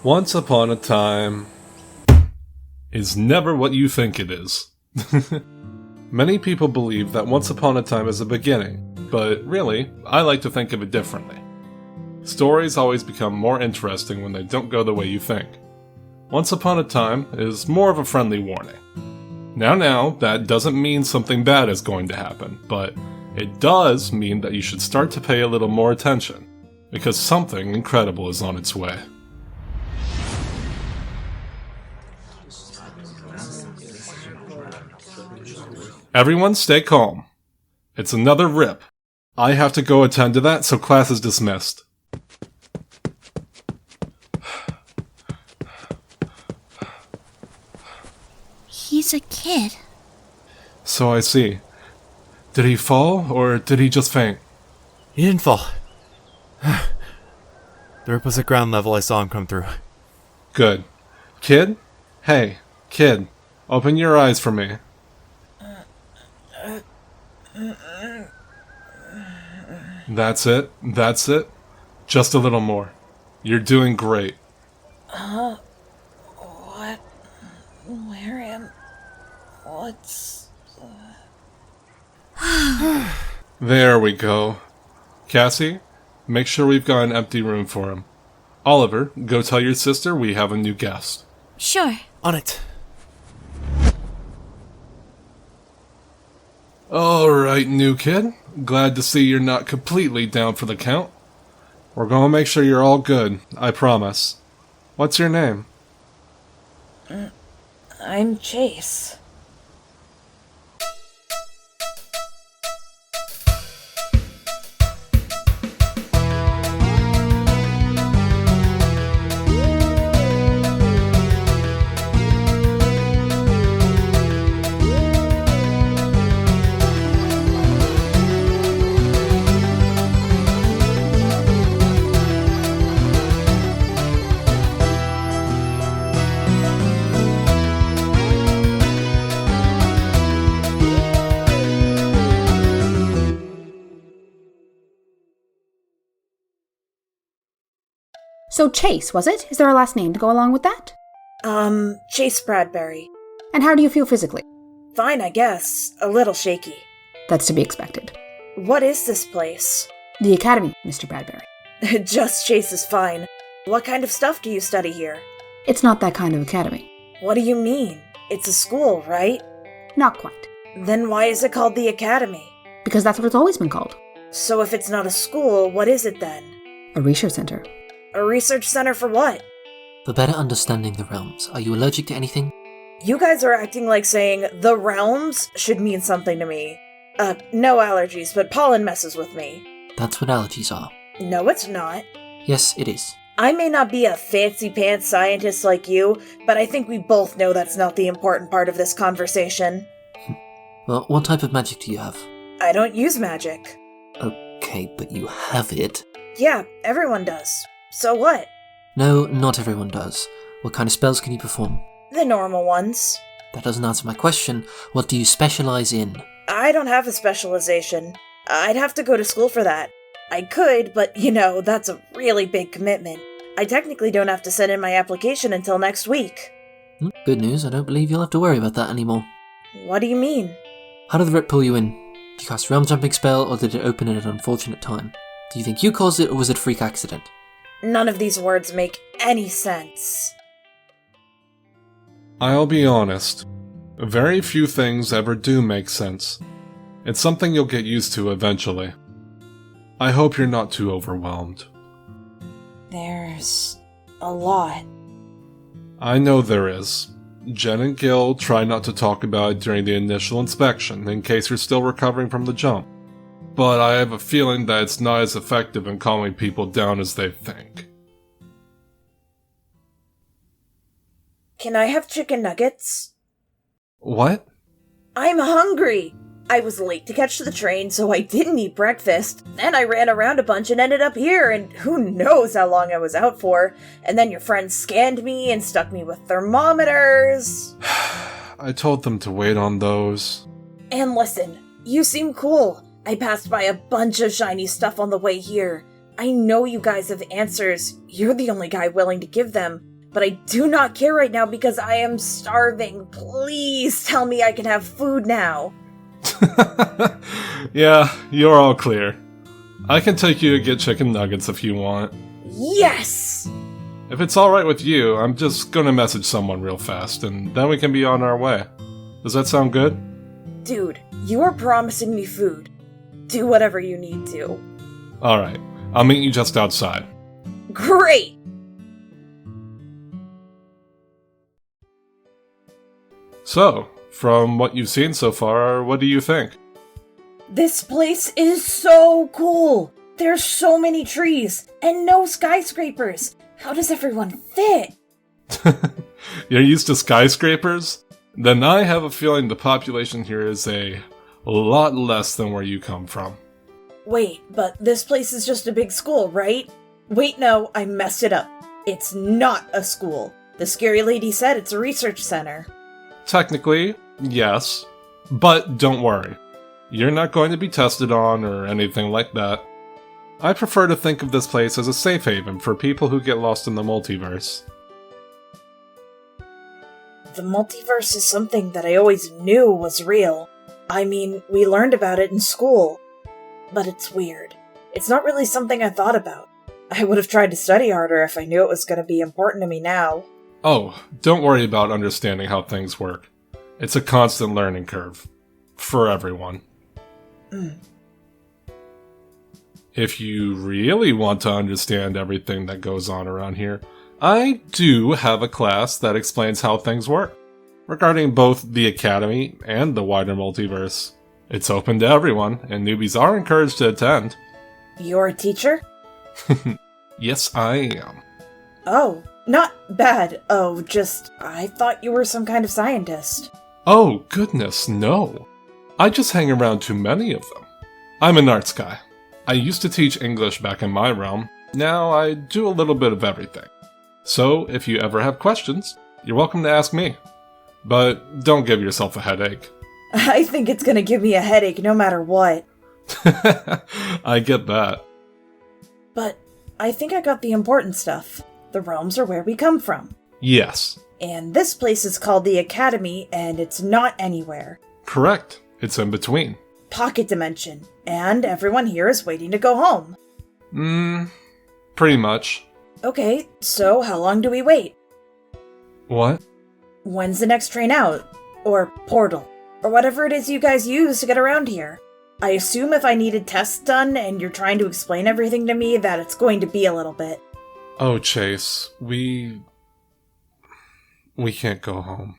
Once upon a time is never what you think it is. Many people believe that once upon a time is a beginning, but really, I like to think of it differently. Stories always become more interesting when they don't go the way you think. Once upon a time is more of a friendly warning. Now, that doesn't mean something bad is going to happen, but it does mean that you should start to pay a little more attention, because something incredible is on its way. Everyone stay calm. It's another rip. I have to go attend to that, so class is dismissed. He's a kid. So I see. Did he fall, or did he just faint? He didn't fall. The rip was at ground level. I saw him come through. Good. Kid? Hey, kid. Open your eyes for me. That's it. Just a little more. You're doing great. What? Where am... What's... There we go. Cassie, make sure we've got an empty room for him. Oliver, go tell your sister we have a new guest. Sure. On it. Alright, new kid. Glad to see you're not completely down for the count. We're gonna make sure you're all good, I promise. What's your name? I'm Chase. So Chase, was it? Is there a last name to go along with that? Chase Bradbury. And how do you feel physically? Fine, I guess. A little shaky. That's to be expected. What is this place? The Academy, Mr. Bradbury. Just Chase is fine. What kind of stuff do you study here? It's not that kind of academy. What do you mean? It's a school, right? Not quite. Then why is it called the Academy? Because that's what it's always been called. So if it's not a school, what is it then? A research center. A research center for what? For better understanding the realms, are you allergic to anything? You guys are acting like saying the realms should mean something to me. No allergies, but pollen messes with me. That's what allergies are. No, it's not. Yes, it is. I may not be a fancy-pants scientist like you, but I think we both know that's not the important part of this conversation. Well, what type of magic do you have? I don't use magic. Okay, but you have it. Yeah, everyone does. So what? No, not everyone does. What kind of spells can you perform? The normal ones. That doesn't answer my question. What do you specialize in? I don't have a specialization. I'd have to go to school for that. I could, but that's a really big commitment. I technically don't have to send in my application until next week. Good news, I don't believe you'll have to worry about that anymore. What do you mean? How did the rip pull you in? Did you cast a realm jumping spell, or did it open at an unfortunate time? Do you think you caused it, or was it a freak accident? None of these words make any sense. I'll be honest. Very few things ever do make sense. It's something you'll get used to eventually. I hope you're not too overwhelmed. There's a lot. I know there is. Jen and Gil try not to talk about it during the initial inspection, in case you're still recovering from the jump. But I have a feeling that it's not as effective in calming people down as they think. Can I have chicken nuggets? What? I'm hungry! I was late to catch the train, so I didn't eat breakfast. Then I ran around a bunch and ended up here, and who knows how long I was out for. And then your friends scanned me and stuck me with thermometers. I told them to wait on those. And listen, you seem cool. I passed by a bunch of shiny stuff on the way here. I know you guys have answers. You're the only guy willing to give them. but I do not care right now because I am starving. Please tell me I can have food now. Yeah, you're all clear. I can take you to get chicken nuggets if you want. Yes! If it's alright with you, I'm just gonna message someone real fast, and then we can be on our way. Does that sound good? Dude, you are promising me food. Do whatever you need to. Alright, I'll meet you just outside. Great! So, from what you've seen so far, what do you think? This place is so cool! There's so many trees, and no skyscrapers! How does everyone fit? You're used to skyscrapers? Then I have a feeling the population here is a lot less than where you come from. Wait, but this place is just a big school, right? Wait, no, I messed it up. It's not a school. The scary lady said it's a research center. Technically, yes. But don't worry. You're not going to be tested on or anything like that. I prefer to think of this place as a safe haven for people who get lost in the multiverse. The multiverse is something that I always knew was real. I mean, we learned about it in school. But it's weird. It's not really something I thought about. I would have tried to study harder if I knew it was going to be important to me now. Oh, don't worry about understanding how things work. It's a constant learning curve. For everyone. If you really want to understand everything that goes on around here, I do have a class that explains how things work, regarding both the Academy and the wider multiverse. It's open to everyone, and newbies are encouraged to attend. You're a teacher? Yes, I am. Oh, not bad. Oh, just, I thought you were some kind of scientist. Oh, goodness, no. I just hang around too many of them. I'm an arts guy. I used to teach English back in my realm. Now I do a little bit of everything. So, if you ever have questions, you're welcome to ask me. But don't give yourself a headache. I think it's gonna give me a headache no matter what. I get that. But I think I got the important stuff. The realms are where we come from. Yes. And this place is called the Academy, and it's not anywhere. Correct. It's in between. Pocket dimension. And everyone here is waiting to go home. Pretty much. Okay, so how long do we wait? What? When's the next train out? Or portal? Or whatever it is you guys use to get around here. I assume if I needed tests done and you're trying to explain everything to me that it's going to be a little bit. Oh, Chase, we can't go home.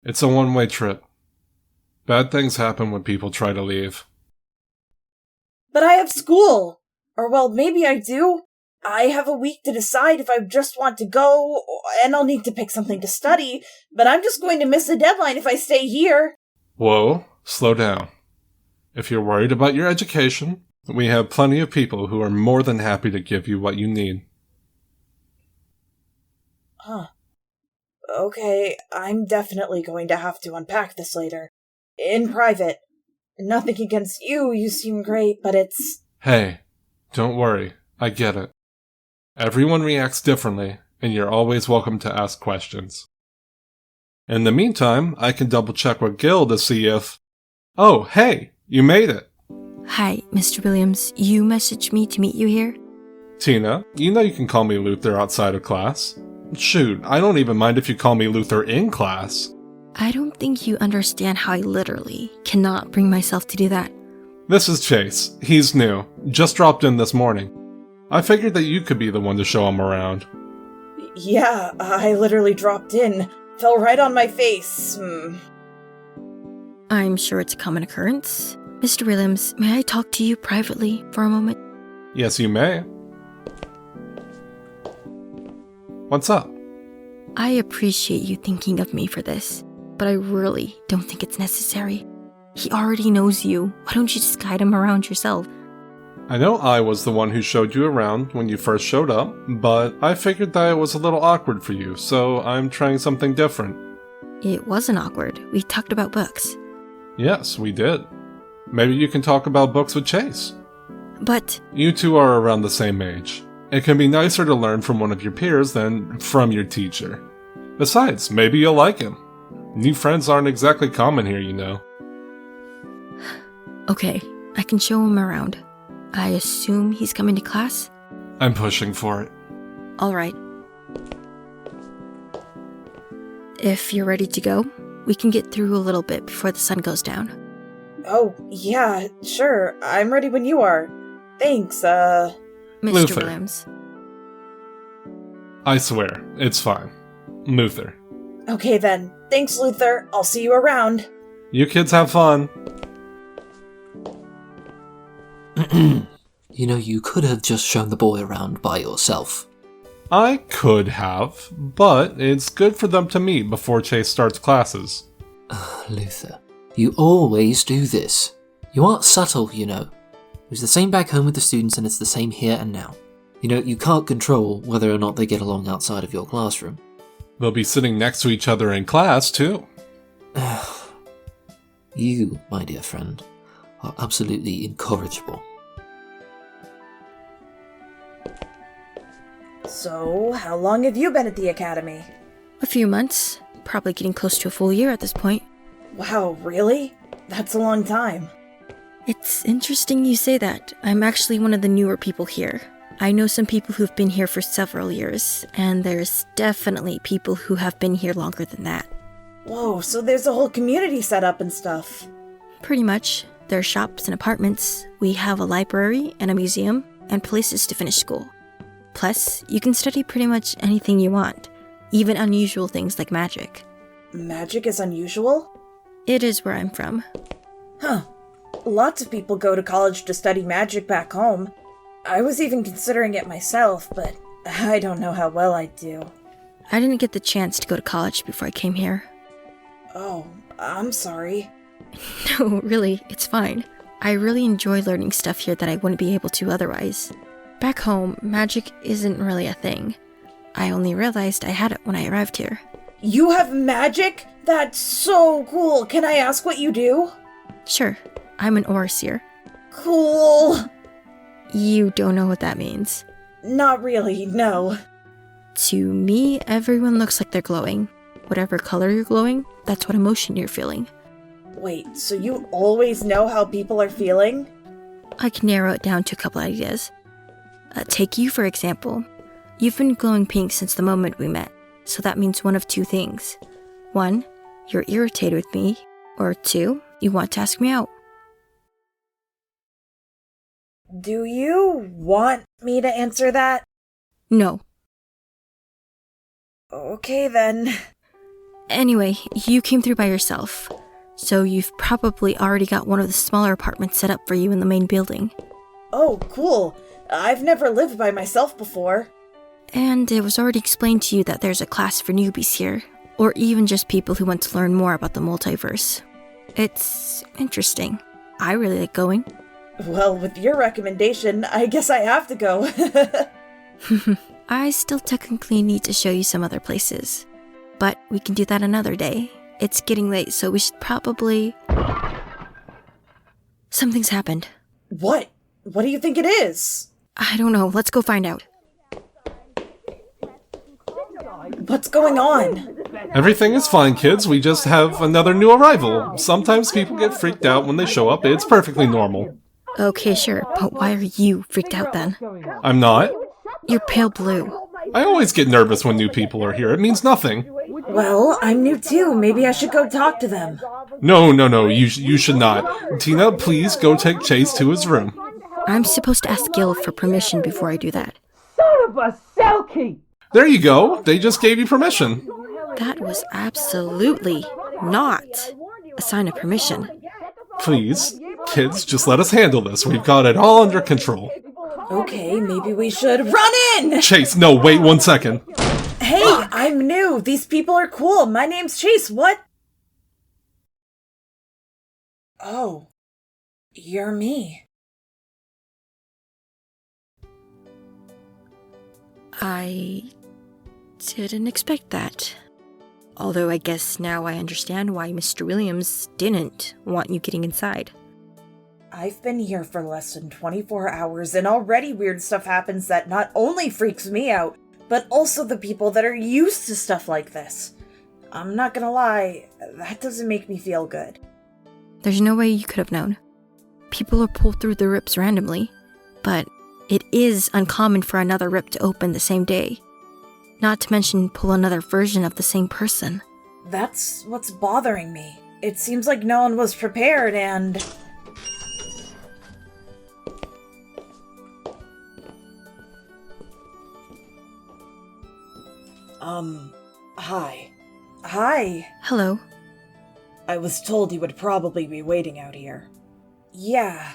It's a one-way trip. Bad things happen when people try to leave. But I have school! Or well, maybe I do. I have a week to decide if I just want to go, and I'll need to pick something to study, but I'm just going to miss the deadline if I stay here. Whoa, slow down. If you're worried about your education, we have plenty of people who are more than happy to give you what you need. Huh. Okay, I'm definitely going to have to unpack this later. In private. Nothing against you, you seem great, but it's... Hey, don't worry, I get it. Everyone reacts differently, and you're always welcome to ask questions. In the meantime, I can double-check with Gil to see if... Oh, hey, you made it! Hi, Mr. Williams. You messaged me to meet you here? Tina, you know you can call me Luther outside of class. Shoot, I don't even mind if you call me Luther in class. I don't think you understand how I literally cannot bring myself to do that. This is Chase. He's new. Just dropped in this morning. I figured that you could be the one to show him around. Yeah, I literally dropped in. Fell right on my face. I'm sure it's a common occurrence. Mr. Williams, may I talk to you privately for a moment? Yes, you may. What's up? I appreciate you thinking of me for this, but I really don't think it's necessary. He already knows you. Why don't you just guide him around yourself? I know I was the one who showed you around when you first showed up, but I figured that it was a little awkward for you, so I'm trying something different. It wasn't awkward. We talked about books. Yes, we did. Maybe you can talk about books with Chase. But You two are around the same age. It can be nicer to learn from one of your peers than from your teacher. Besides, maybe you'll like him. New friends aren't exactly common here, you know. okay, I can show him around. I assume he's coming to class? I'm pushing for it. Alright. If you're ready to go, we can get through a little bit before the sun goes down. Oh, yeah, sure. I'm ready when you are. Thanks, Mr. Luther. Williams. I swear, it's fine. Luther. Okay then. Thanks, Luther. I'll see you around. You kids have fun. You know, you could have just shown the boy around by yourself. I could have, but it's good for them to meet before Chase starts classes. Luther, you always do this. You aren't subtle, you know. It was the same back home with the students and it's the same here and now. You know, you can't control whether or not they get along outside of your classroom. They'll be sitting next to each other in class, too. You, my dear friend, are absolutely incorrigible. So, how long have you been at the academy? A few months. Probably getting close to a full year at this point. Wow, really? That's a long time. It's interesting you say that. I'm actually one of the newer people here. I know some people who've been here for several years, and there's definitely people who have been here longer than that. Whoa, so there's a whole community set up and stuff. Pretty much. There are shops and apartments. We have a library and a museum, and places to finish school. Plus, you can study pretty much anything you want, even unusual things like magic. Magic is unusual? It is where I'm from. Huh. Lots of people go to college to study magic back home. I was even considering it myself, but I don't know how well I'd do. I didn't get the chance to go to college before I came here. Oh, I'm sorry. No, really, it's fine. I really enjoy learning stuff here that I wouldn't be able to otherwise. Back home, magic isn't really a thing. I only realized I had it when I arrived here. You have magic? That's so cool. Can I ask what you do? Sure, I'm an Overseer. Cool. You don't know what that means. Not really, no. To me, everyone looks like they're glowing. Whatever color you're glowing, that's what emotion you're feeling. Wait, so you always know how people are feeling? I can narrow it down to a couple ideas. Take you, for example. You've been glowing pink since the moment we met, so that means one of two things. 1, you're irritated with me, or 2, you want to ask me out. Do you want me to answer that? No. Okay then. Anyway, you came through by yourself, so you've probably already got one of the smaller apartments set up for you in the main building. Oh, cool. I've never lived by myself before. And it was already explained to you that there's a class for newbies here, or even just people who want to learn more about the multiverse. It's interesting. I really like going. Well, with your recommendation, I guess I have to go. I still technically need to show you some other places. But we can do that another day. It's getting late, so we should probably... Something's happened. What? What do you think it is? I don't know. Let's go find out. What's going on? Everything is fine, kids. We just have another new arrival. Sometimes people get freaked out when they show up. It's perfectly normal. Okay, sure. But why are you freaked out then? I'm not. You're pale blue. I always get nervous when new people are here. It means nothing. Well, I'm new too. Maybe I should go talk to them. No. You should not. Tina, please go take Chase to his room. I'm supposed to ask Gil for permission before I do that. Son of a Selkie! There you go. They just gave you permission. That was absolutely not a sign of permission. Please, kids, just let us handle this. We've got it all under control. Okay, maybe we should run in! Chase, no, wait 1 second. Hey, I'm new. These people are cool. My name's Chase. What? Oh, you're me. I didn't expect that. Although I guess now I understand why Mr. Williams didn't want you getting inside. I've been here for less than 24 hours, and already weird stuff happens that not only freaks me out, but also the people that are used to stuff like this. I'm not gonna lie, that doesn't make me feel good. There's no way you could have known. People are pulled through the rips randomly, but it is uncommon for another rip to open the same day. Not to mention pull another version of the same person. That's what's bothering me. It seems like no one was prepared and... Hi. Hi. Hello. I was told you would probably be waiting out here. Yeah.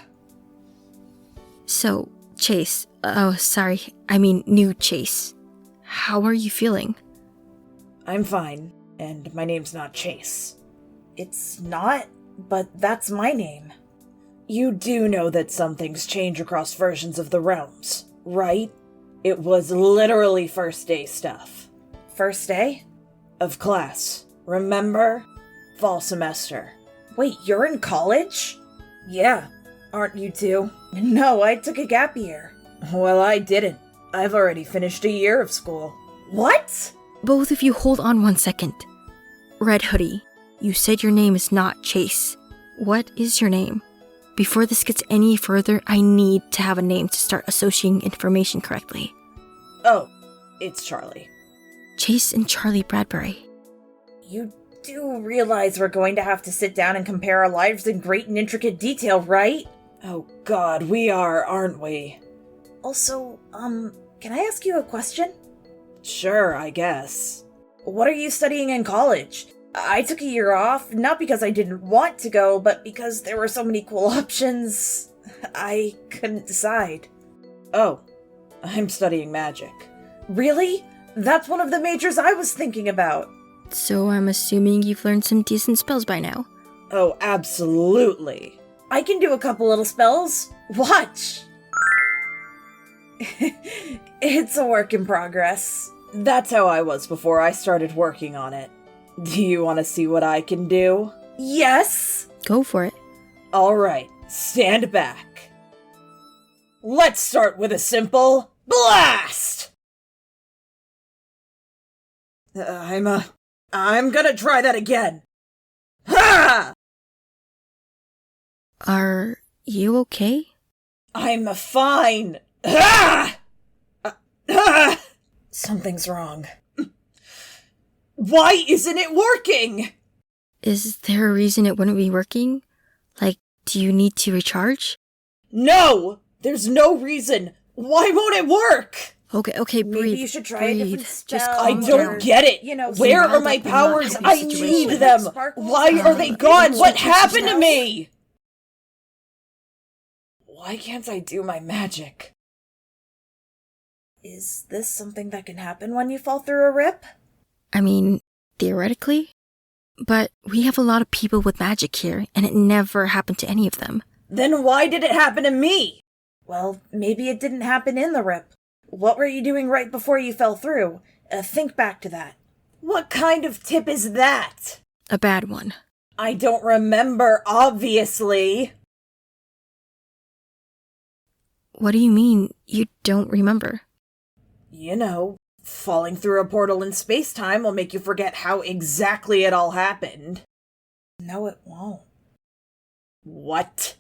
So, Chase. Oh, sorry. I mean, new Chase. How are you feeling? I'm fine, and my name's not Chase. It's not, but that's my name. You do know that some things change across versions of the realms, right? It was literally first day stuff. First day? Of class. Remember? Fall semester. Wait, you're in college? Yeah. Aren't you too? No, I took a gap year. Well, I didn't. I've already finished a year of school. What? Both of you hold on 1 second. Red Hoodie, you said your name is not Chase. What is your name? Before this gets any further, I need to have a name to start associating information correctly. Oh, it's Charlie. Chase and Charlie Bradbury. You do realize we're going to have to sit down and compare our lives in great and intricate detail, right? Oh god, we are, aren't we? Also, can I ask you a question? Sure, I guess. What are you studying in college? I took a year off, not because I didn't want to go, but because there were so many cool options. I couldn't decide. Oh, I'm studying magic. Really? That's one of the majors I was thinking about. So I'm assuming you've learned some decent spells by now. Oh, absolutely. I can do a couple little spells. Watch! It's a work in progress. That's how I was before I started working on it. Do you want to see what I can do? Yes! Go for it. Alright, stand back. Let's start with a simple blast! I'm gonna try that again. Ha! Are you okay? I'm fine. Ah! Ah! Something's wrong. Why isn't it working? Is there a reason it wouldn't be working? Like, do you need to recharge? No! There's no reason. Why won't it work? Okay, breathe. Maybe you should try a different spell. Just I calm don't down. get it. Where are my Not powers? happy I situation. need them. Why are they gone? What happened to me? Why can't I do my magic? Is this something that can happen when you fall through a rip? I mean, theoretically. But we have a lot of people with magic here, and it never happened to any of them. Then why did it happen to me? Well, maybe it didn't happen in the rip. What were you doing right before you fell through? Think back to that. What kind of tip is that? A bad one. I don't remember, obviously. What do you mean, you don't remember? You know, falling through a portal in space-time will make you forget how exactly it all happened. No, it won't. What?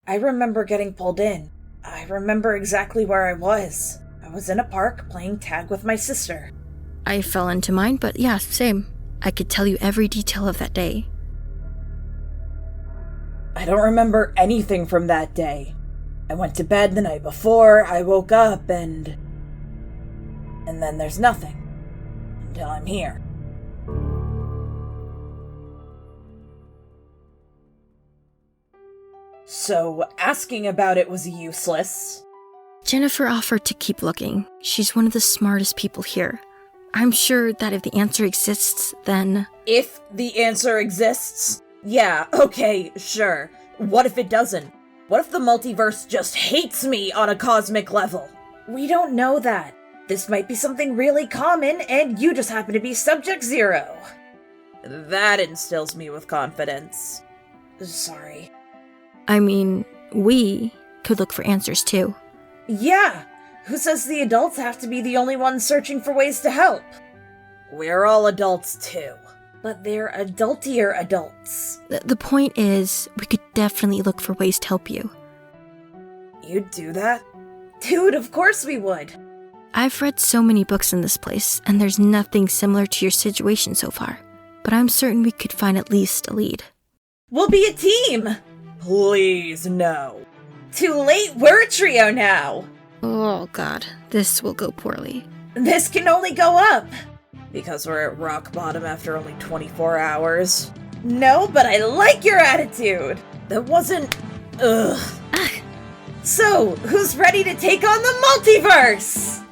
I remember getting pulled in. I remember exactly where I was. I was in a park playing tag with my sister. I fell into mine, but yeah, same. I could tell you every detail of that day. I don't remember anything from that day. I went to bed the night before, I woke up, and then there's nothing. Until I'm here. So, asking about it was useless. Jennifer offered to keep looking. She's one of the smartest people here. I'm sure that if the answer exists, then... If the answer exists? Yeah, okay, sure. What if it doesn't? What if the multiverse just hates me on a cosmic level? We don't know that. This might be something really common, and you just happen to be Subject Zero. That instills me with confidence. Sorry. I mean, we could look for answers too. Yeah, who says the adults have to be the only ones searching for ways to help? We're all adults too, but they're adultier adults. The point is, we could definitely look for ways to help you. You'd do that? Dude, of course we would. I've read so many books in this place, and there's nothing similar to your situation so far. But I'm certain we could find at least a lead. We'll be a team! Please, no. Too late, we're a trio now! Oh god, this will go poorly. This can only go up! Because we're at rock bottom after only 24 hours. No, but I like your attitude! That wasn't... Ugh. So, who's ready to take on the multiverse?